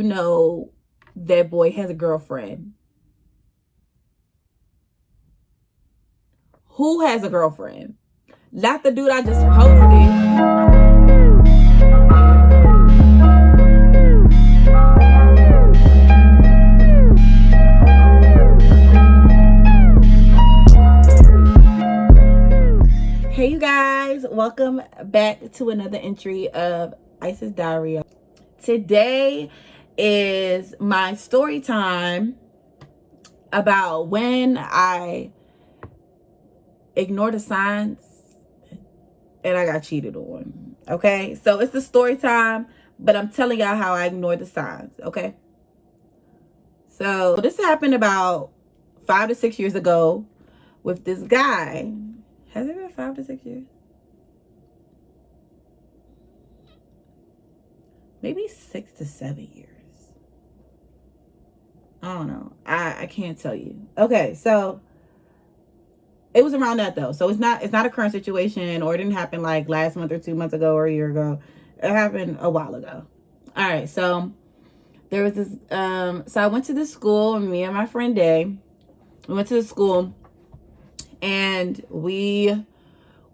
you know that boy has a girlfriend? Who has a girlfriend? Not the dude I just posted. Hey you guys, welcome back to another entry of Isis Diary. Today is my story time about when I ignored the signs and I got cheated on. Okay, so it's the story time, but I'm telling y'all how I ignored the signs. Okay, so this happened about 5 to 6 years ago with this guy. Has it been 5 to 6 years? Maybe 6 to 7 years. I don't know. I can't tell you. Okay, so it was around that though. So it's not a current situation, or it didn't happen like last month or 2 months ago or a year ago. It happened a while ago. All right, so there was this so I went to this school, and me and my friend Day, we went to the school, and we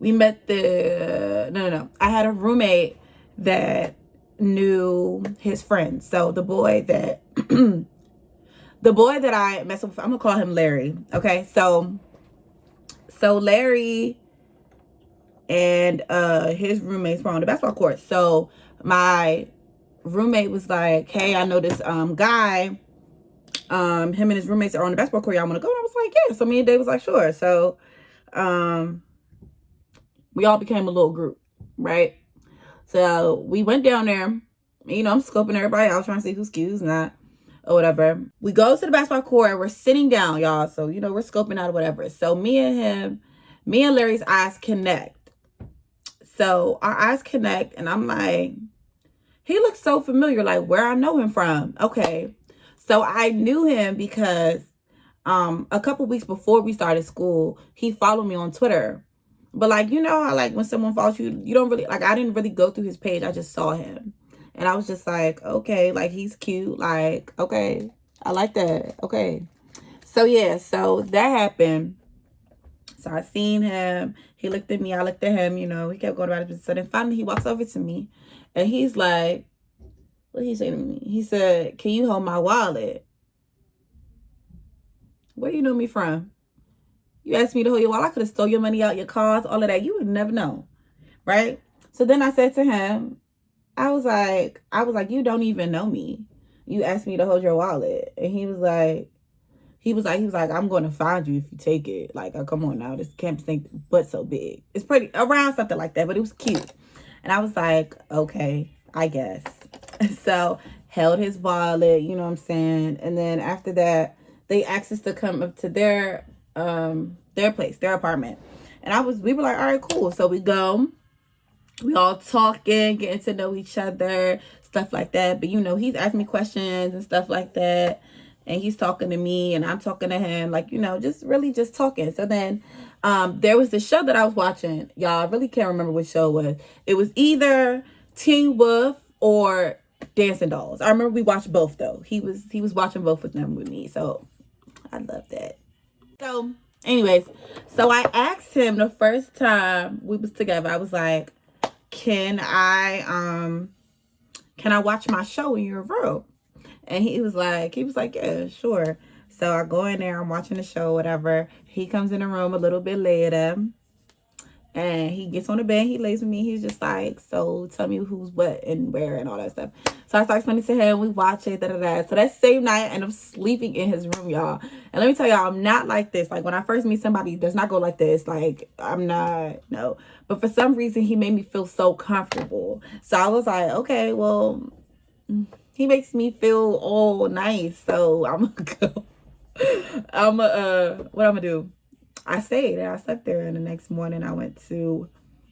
met no. I had a roommate that knew his friends. So the boy that I messed with, I'm gonna call him Larry. Okay, so Larry and his roommates were on the basketball court. So my roommate was like, hey, I know this guy, him and his roommates are on the basketball court, y'all wanna go? And I was like, yeah. So me and Dave was like, sure. So we all became a little group, right? So we went down there. You know, I'm scoping everybody out, trying to see who's cute, who's not, or whatever. We go to the basketball court. We're sitting down, y'all. So, you know, we're scoping out or whatever. So me and Larry's eyes connect. So our eyes connect, and I'm like, he looks so familiar, like where I know him from. Okay. So I knew him because a couple weeks before we started school, he followed me on Twitter. But like, you know how like when someone follows you, you don't really, like, I didn't really go through his page. I just saw him. And I was just like, okay, like he's cute. Like, okay, I like that. Okay. So yeah, so that happened. So I seen him. He looked at me. I looked at him. You know, he kept going about it. So then finally he walks over to me, and he's like, what did he say to me? He said, can you hold my wallet? Where you know me from? You asked me to hold your wallet. I could have stole your money out, your cars, all of that. You would never know, right? So then I said to him, I was like, you don't even know me. You asked me to hold your wallet. And he was like, I'm going to find you if you take it. Like, oh, come on now. This campus ain't but so big. It's pretty around something like that, but it was cute. And I was like, okay, I guess. So held his wallet, you know what I'm saying? And then after that, they asked us to come up to their place, their apartment. And we were like, all right, cool. So we go. We all talking, getting to know each other, stuff like that. But, you know, he's asking me questions and stuff like that. And he's talking to me and I'm talking to him. Like, you know, just really just talking. So then there was this show that I was watching. Y'all, I really can't remember what show it was. It was either Teen Wolf or Dancing Dolls. I remember we watched both, though. He was watching both of them with me. So I love that. So anyways, so I asked him the first time we was together. I was like, can I watch my show in your room? And he was like, yeah, sure. So I go in there, I'm watching the show, whatever. He comes in the room a little bit later, and he gets on the bed, he lays with me. He's just like, so tell me who's what and where and all that stuff. So I start explaining to him, we watch it, So that same night, I end up sleeping in his room, y'all. And let me tell y'all, I'm not like this. Like, when I first meet somebody, it does not go like this. Like, I'm not, no. But for some reason, he made me feel so comfortable. So I was like, okay, well, he makes me feel all nice. So I'm gonna go. What I'm gonna do? I stayed and I slept there, and the next morning I went to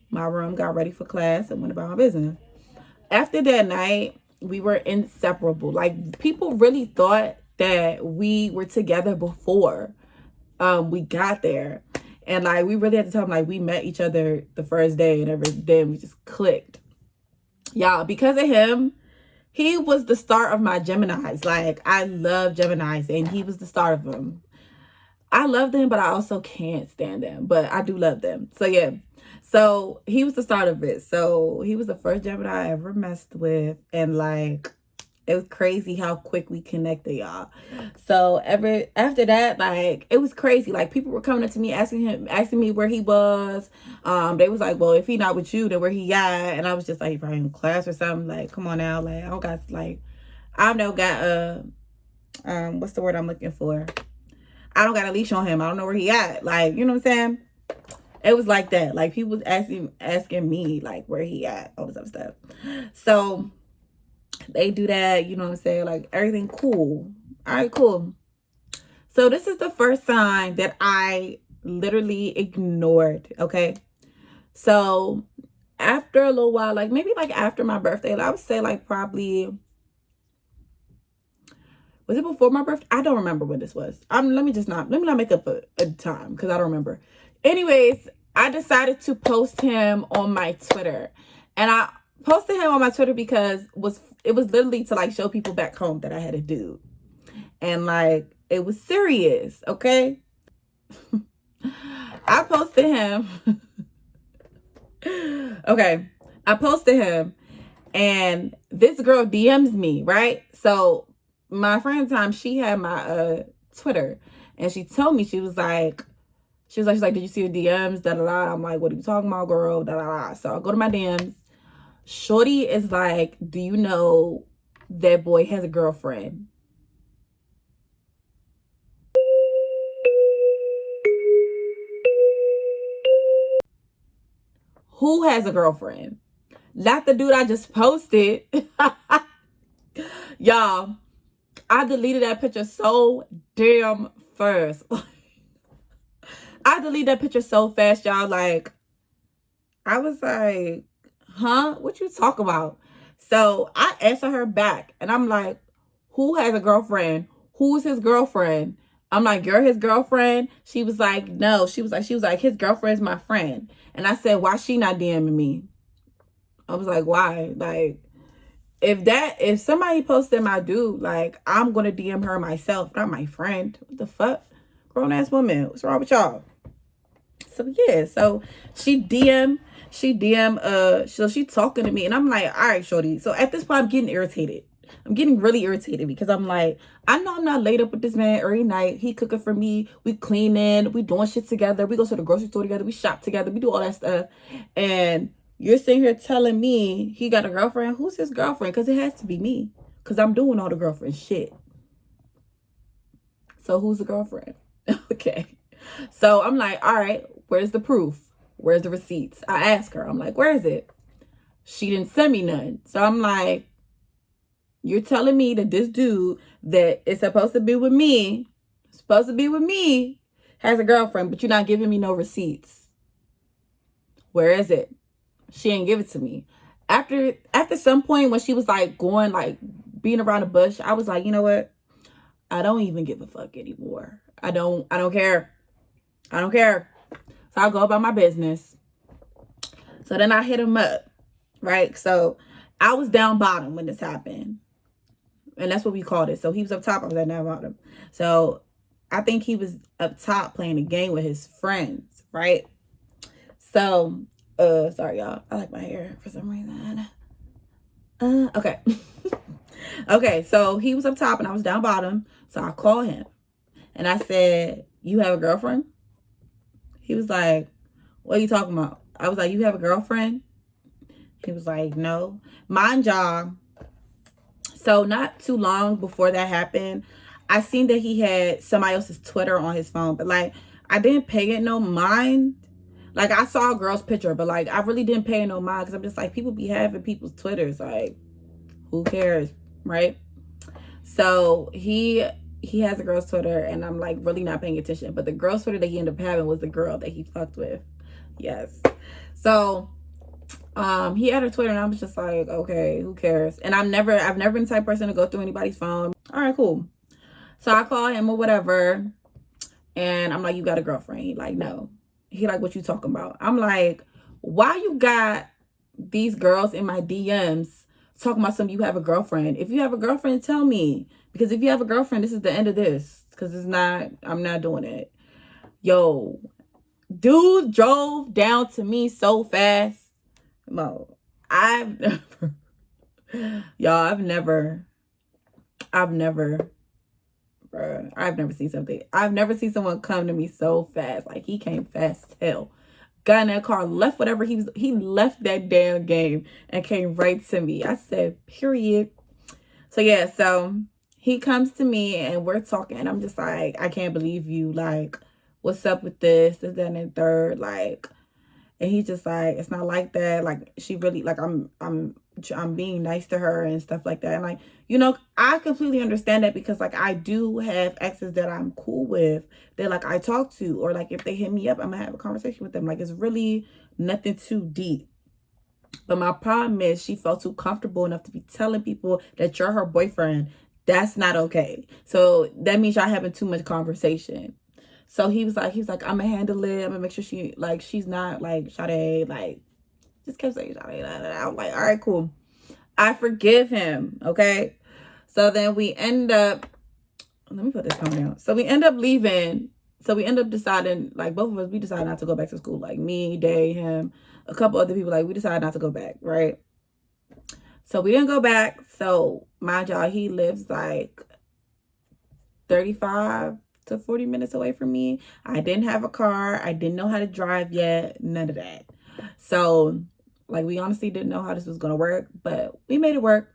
my room, got ready for class, and went about my business. After that night, we were inseparable. Like, people really thought that we were together before we got there. And like, we really had to tell them, like, we met each other the first day, and then we just clicked. Y'all, because of him, he was the start of my Geminis. Like, I love Geminis, and he was the start of them. I love them, but I also can't stand them. But I do love them. So yeah. So he was the start of it. So he was the first Gemini I ever messed with. And like, it was crazy how quick we connected, y'all. So after that, like, it was crazy. Like, people were coming up to me asking me where he was. They was like, well, if he not with you, then where he at? And I was just like, he probably in class or something. Like, come on now. Like, I don't got like, I don't got what's the word I'm looking for? I don't got a leash on him. I don't know where he at. Like, you know what I'm saying? It was like that. Like, people was asking me like where he at, all this other stuff. So they do that, you know what I'm saying? Like, everything cool. All right, cool. So this is the first sign that I literally ignored, okay? So after a little while, like maybe like after my birthday, I would say like probably, was it before my birthday? I don't remember when this was. Let me not make up a time because I don't remember. Anyways, I decided to post him on my Twitter. And I posted him on my Twitter because it was literally to like show people back home that I had a dude. And like, it was serious, okay? I posted him. Okay. I posted him and this girl DMs me, right? So my friend time, she had my Twitter and she told me, she's like, did you see the DMs? Da da da. I'm like, what are you talking about, girl? Da da da. So I go to my DMs. Shorty is like, do you know that boy has a girlfriend? Who has a girlfriend? Not the dude I just posted. Y'all, I deleted that picture so damn fast. I deleted that picture so fast, y'all. Like, I was like, huh? What you talk about? So I answered her back and I'm like, who has a girlfriend? Who's his girlfriend? I'm like, you're his girlfriend? She was like, no. She was like, his girlfriend's my friend. And I said, why she not DMing me? I was like, why? Like, if somebody posted my dude, like, I'm gonna DM her myself, not my friend. What the fuck? Grown ass woman. What's wrong with y'all? So yeah, so she so she talking to me and I'm like, all right, shorty. So at this point I'm getting irritated. I'm getting really irritated because I'm like, I know I'm not laid up with this man every night. He cooking for me. We cleaning. We doing shit together. We go to the grocery store together. We shop together. We do all that stuff. And you're sitting here telling me he got a girlfriend. Who's his girlfriend? Because it has to be me. Because I'm doing all the girlfriend shit. So who's the girlfriend? Okay. So I'm like, all right, where's the proof? Where's the receipts? I ask her. I'm like, where is it? She didn't send me none. So I'm like, you're telling me that this dude that is supposed to be with me, has a girlfriend, but you're not giving me no receipts. Where is it? She ain't give it to me. After some point when she was like going, like being around the bush, I was like, you know what? I don't even give a fuck anymore. I don't care. I don't care. So I go about my business. So then I hit him up, right? So I was down bottom when this happened. And that's what we called it. So he was up top, I was at down bottom. So I think he was up top playing a game with his friends, right? So, sorry y'all. I like my hair for some reason. Okay. Okay, so he was up top and I was down bottom. So I called him and I said, you have a girlfriend? He was like, what are you talking about? I was like, you have a girlfriend? He was like, no. Mind y'all, so not too long before that happened, I seen that he had somebody else's Twitter on his phone. But like, I didn't pay it no mind. Like, I saw a girl's picture, but like, I really didn't pay it no mind. Because I'm just like, people be having people's Twitters. Like, who cares, right? So he has a girl's Twitter and I'm like really not paying attention. But the girl's Twitter that he ended up having was the girl that he fucked with. Yes. So he had her Twitter and I was just like, okay, who cares? And I've never been the type of person to go through anybody's phone. All right, cool. So I call him or whatever. And I'm like, you got a girlfriend? He like, no. He like, what you talking about? I'm like, why you got these girls in my DMs talking about something, you have a girlfriend. If you have a girlfriend, tell me. Because if you have a girlfriend, this is the end of this. Because I'm not doing it. Yo, dude drove down to me so fast. Mo, I've never, y'all, I've never, bruh, I've never seen something. I've never seen someone come to me so fast. Like, he came fast as hell. Got in that car, left whatever he left that damn game and came right to me. I said, period. So yeah, so he comes to me and we're talking, and I'm just like, I can't believe you. Like, what's up with this, that, and the third? Like, and he's just like, it's not like that. Like, she really, like, I'm being nice to her and stuff like that. And like, you know, I completely understand that, because like, I do have exes that I'm cool with, that like I talk to, or like if they hit me up, I'm gonna have a conversation with them. Like, it's really nothing too deep. But my problem is, she felt too comfortable enough to be telling people that you're her boyfriend. That's not okay. So that means y'all having too much conversation. So he was like, I'm gonna handle it. I'm gonna make sure she's not like Sade, like, just kept saying Sade. I'm like, all right, cool. I forgive him. Okay. So then we end up, let me put this comment down. So we end up leaving. So we end up deciding, like, both of us, we decided not to go back to school. Like, me, Day, him, a couple other people, like, we decided not to go back, right? So we didn't go back. So mind y'all, he lives like 35 to 40 minutes away from me. I didn't have a car. I didn't know how to drive yet. None of that. So like, we honestly didn't know how this was gonna work, but we made it work.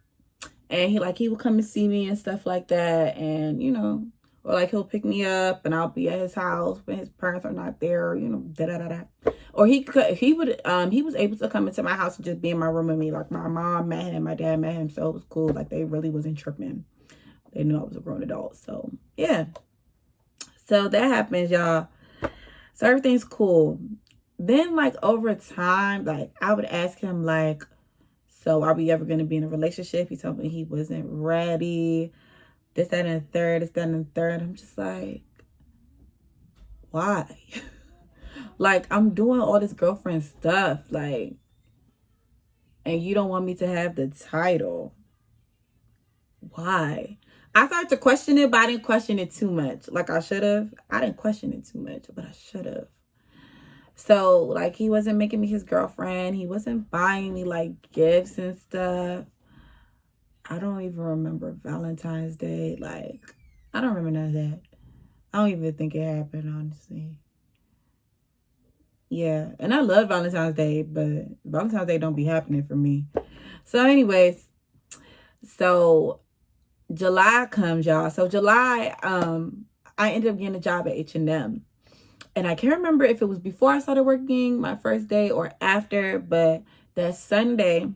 And he would come and see me and stuff like that, and you know, or like he'll pick me up and I'll be at his house when his parents are not there, you know, da da da da. Or he was able to come into my house and just be in my room with me. Like, my mom met him, my dad met him, so it was cool. Like, they really wasn't tripping. They knew I was a grown adult. So yeah. So that happens, y'all. So everything's cool. Then like, over time, like, I would ask him like, so are we ever going to be in a relationship? He told me he wasn't ready. This, that, and the third. This, that, and the third. I'm just like, why? Like, I'm doing all this girlfriend stuff, like, and you don't want me to have the title. Why? I started to question it, but I didn't question it too much. Like I should have. I didn't question it too much, but I should have. So, like, he wasn't making me his girlfriend. He wasn't buying me, like, gifts and stuff. I don't even remember Valentine's Day. Like, I don't remember none of that. I don't even think it happened, honestly. Yeah, and I love Valentine's Day, but Valentine's Day don't be happening for me. So anyways, so July comes, y'all. So July, I ended up getting a job at H&M. And I can't remember if it was before I started working my first day or after, but that Sunday,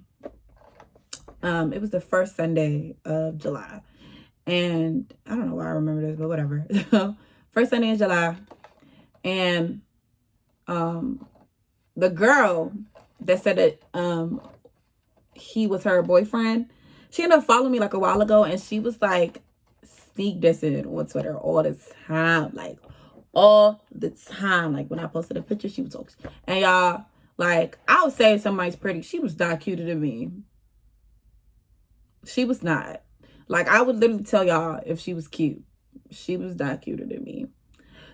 it was the first Sunday of July. And I don't know why I remember this, but whatever. So first Sunday in July. And the girl that said that he was her boyfriend, she ended up following me like a while ago, and she was like sneak dissing on Twitter all the time. Like, all the time. Like, when I posted a picture, she was talking. And y'all, like, I would say if somebody's pretty, she was not cuter than me. She was not. Like, I would literally tell y'all if she was cute. She was not cuter than me.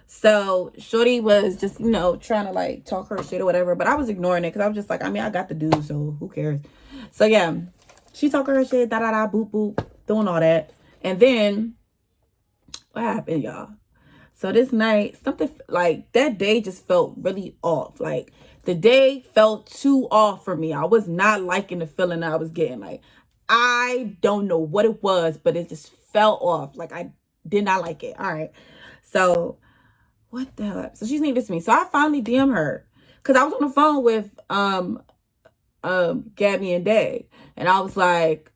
So shorty was just, you know, trying to like talk her shit or whatever, but I was ignoring it because I was just like, I mean, I got the dude, so who cares? So yeah, she talking her shit, da da da, boop boop, doing all that. And then what happened, y'all? So this night, something like that day just felt really off. Like, the day felt too off for me. I was not liking the feeling I was getting. Like, I don't know what it was, but it just felt off. Like, I did not like it. All right. So what the hell? So she's needed to me. So I finally DM her because I was on the phone with Gabby and Day, and I was like,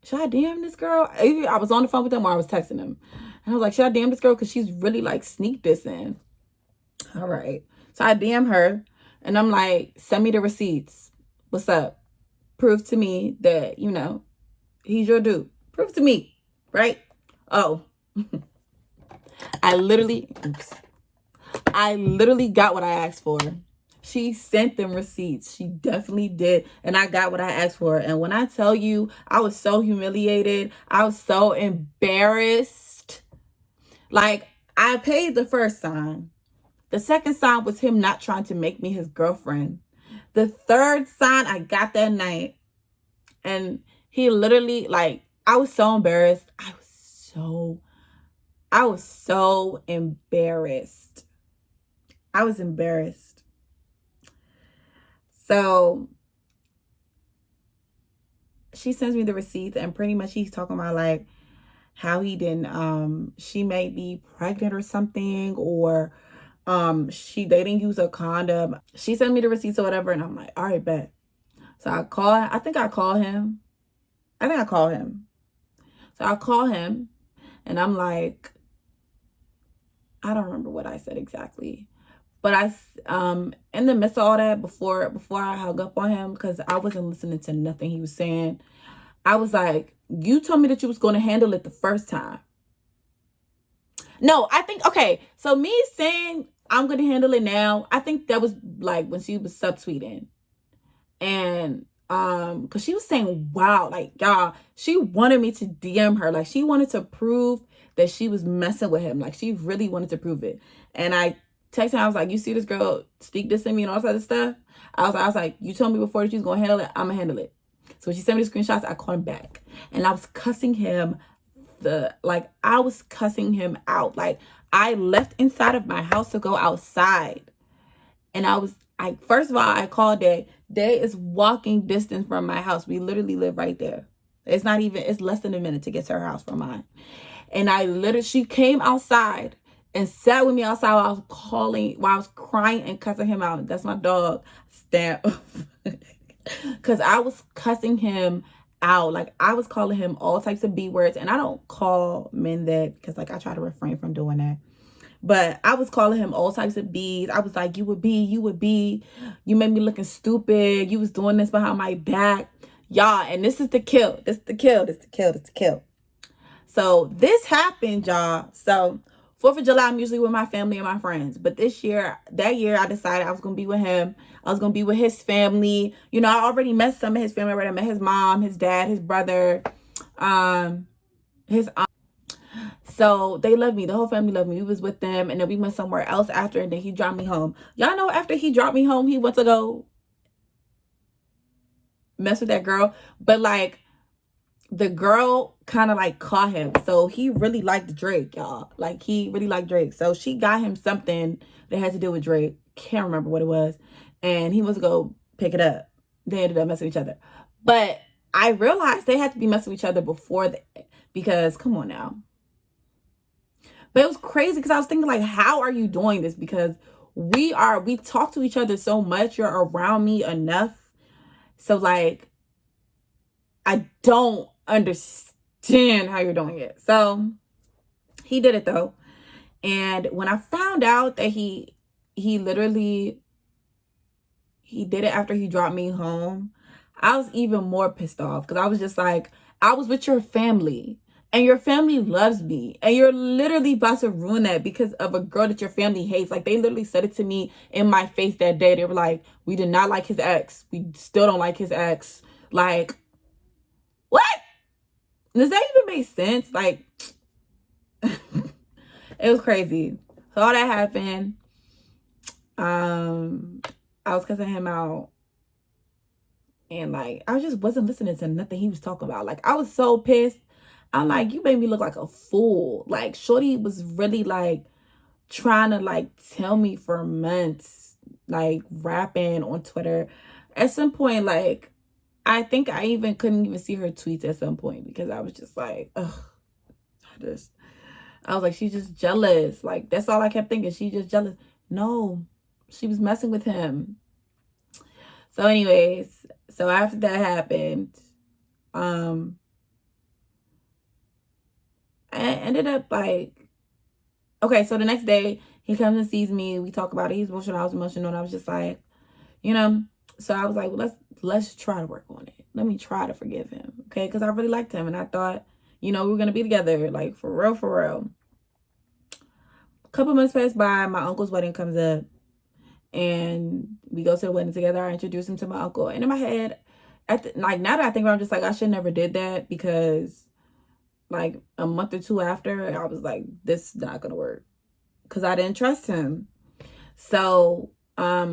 should I DM this girl? Either I was on the phone with them or I was texting them, and I was like, should I DM this girl because she's really like sneak dissing? All right. So I DM her, and I'm like, send me the receipts. What's up? Prove to me that, you know, he's your dude. Prove to me, right? Oh. I literally got what I asked for. She sent them receipts. She definitely did. And I got what I asked for. And when I tell you, I was so humiliated. I was so embarrassed. Like, I paid the first sign. The second sign was him not trying to make me his girlfriend. The third sign I got that night. And he literally, like, I was so embarrassed. I was so embarrassed. I was embarrassed. So she sends me the receipts, and pretty much he's talking about like how he didn't she may be pregnant or something, or they didn't use a condom. She sent me the receipts or whatever, and I'm like, all right, bet. So I think I call him. So I call him, and I'm like, I don't remember what I said exactly. But in the midst of all that, before I hung up on him, because I wasn't listening to nothing he was saying, I was like, you told me that you was going to handle it the first time. No, I think, okay, so me saying I'm going to handle it now, I think that was like when she was subtweeting. And because she was saying, wow, like, y'all, she wanted me to DM her. Like, she wanted to prove that she was messing with him. Like, she really wanted to prove it. And I texted her, I was like, you see this girl speak this to me and all this other stuff? I was like, you told me before that she was going to handle it. I'm going to handle it. So when she sent me the screenshots, I called him back. And I was cussing him I was cussing him out. Like, I left inside of my house to go outside. And first of all, I called Day. Day is walking distance from my house. We literally live right there. It's less than a minute to get to her house from mine. And she came outside and sat with me outside while I was crying and cussing him out. That's my dog. Stamp. Because I was cussing him out. Like, I was calling him all types of B words. And I don't call men that, because like I try to refrain from doing that. But I was calling him all types of B's. I was like, you would be. You made me looking stupid. You was doing this behind my back. Y'all, and this is the kill. So this happened, y'all. So 4th of July, I'm usually with my family and my friends. But that year, I decided I was going to be with him. I was going to be with his family. You know, I already met some of his family. I met his mom, his dad, his brother, his aunt. So they loved me. The whole family loved me. We was with them. And then we went somewhere else after. And then he dropped me home. Y'all know after he dropped me home, he went to go mess with that girl. But like, the girl kind of like caught him. So he really liked Drake, y'all. Like, he really liked Drake. So she got him something that had to do with Drake. Can't remember what it was. And he wants to go pick it up. They ended up messing with each other. But I realized they had to be messing with each other before that. Because, come on now. But it was crazy because I was thinking, like, how are you doing this? Because we talk to each other so much. You're around me enough. So, like, I don't understand how you're doing it. So he did it though. And when I found out that he literally did it after he dropped me home, I was even more pissed off because I was just like, I was with your family and your family loves me, and you're literally about to ruin that because of a girl that your family hates. Like, they literally said it to me in my face that day. They were like, we did not like his ex. We still don't like his ex. Like, what? Does that even make sense? Like, it was crazy. So all that happened. I was cussing him out. And like, I just wasn't listening to nothing he was talking about. Like, I was so pissed. I'm like, you made me look like a fool. Like, shorty was really like trying to like tell me for months, like rapping on Twitter. At some point, like, I think I even couldn't even see her tweets at some point because I was just like, ugh. I was like, she's just jealous. Like, that's all I kept thinking. She's just jealous. No, she was messing with him. So anyways, so after that happened, I ended up like, okay, so the next day he comes and sees me. We talk about it. He's emotional. I was emotional. And I was just like, you know, so I was like, well, let's try to work on it. Let me try to forgive him. Okay. Because I really liked him. And I thought, you know, we were going to be together. Like, for real, for real. A couple months pass by. My uncle's wedding comes up. and we go to the wedding together. I introduced him to my uncle. And in my head, like now that I think about it, I'm just like, I should never did that, because like a month or two after, I was like, this is not gonna work, because I didn't trust him. So I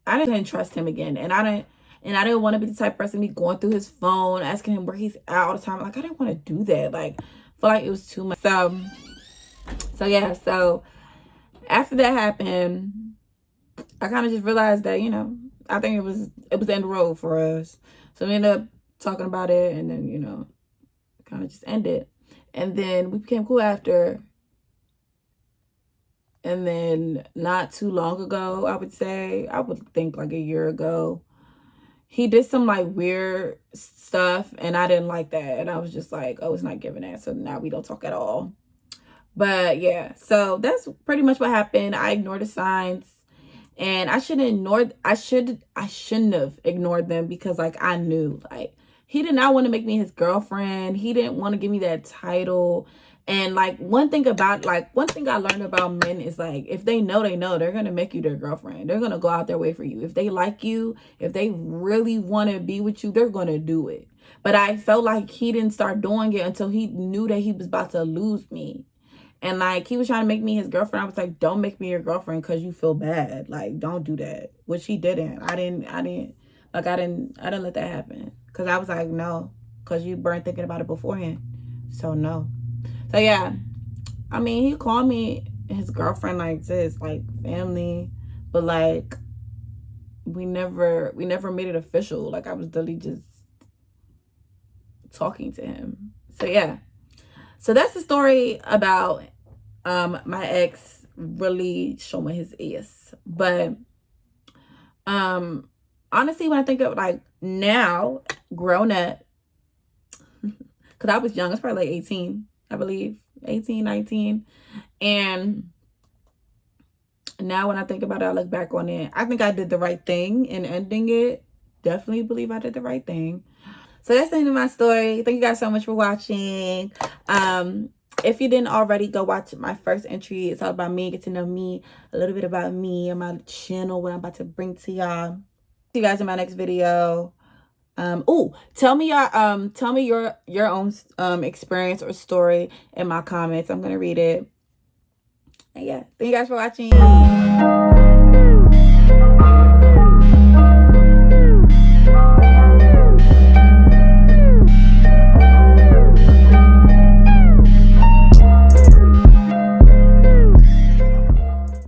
didn't trust him again, and I didn't want to be the type of person to be going through his phone, asking him where he's at all the time. Like, I didn't want to do that. Like, I feel like it was too much. So yeah. So after that happened, I kind of just realized that, you know, I think it was the end of the road for us. So we ended up talking about it, and then, you know, kind of just ended. And then we became cool after. And then not too long ago, I would think like a year ago, he did some like weird stuff, and I didn't like that. And I was just like, oh, it's not giving that. So now we don't talk at all. But yeah, so that's pretty much what happened. I ignored the signs, and I shouldn't have ignored them, because like I knew, like, he did not want to make me his girlfriend. He didn't want to give me that title. And like one thing I learned about men is, like, if they know, they're going to make you their girlfriend. They're going to go out their way for you. If they like you, if they really want to be with you, they're going to do it. But I felt like he didn't start doing it until he knew that he was about to lose me. And like, he was trying to make me his girlfriend. I was like, don't make me your girlfriend because you feel bad. Like, don't do that. Which he didn't. I didn't let that happen. Because I was like, no. Because you weren't thinking about it beforehand. So no. So yeah. I mean, he called me his girlfriend like this, like family. But like, we never made it official. Like, I was literally just talking to him. So yeah. So that's the story about my ex really showing his ass. But honestly, when I think of like now, grown up, because I was young, I was probably like 18, I believe, 18, 19. And now when I think about it, I look back on it, I think I did the right thing in ending it. Definitely believe I did the right thing. So that's the end of my story. Thank you guys so much for watching. If you didn't already, go watch my first entry. It's all about me. Get to know me, a little bit about me and my channel, what I'm about to bring to y'all. See you guys in my next video. Tell me your own experience or story in my comments. I'm gonna read it. And yeah, thank you guys for watching.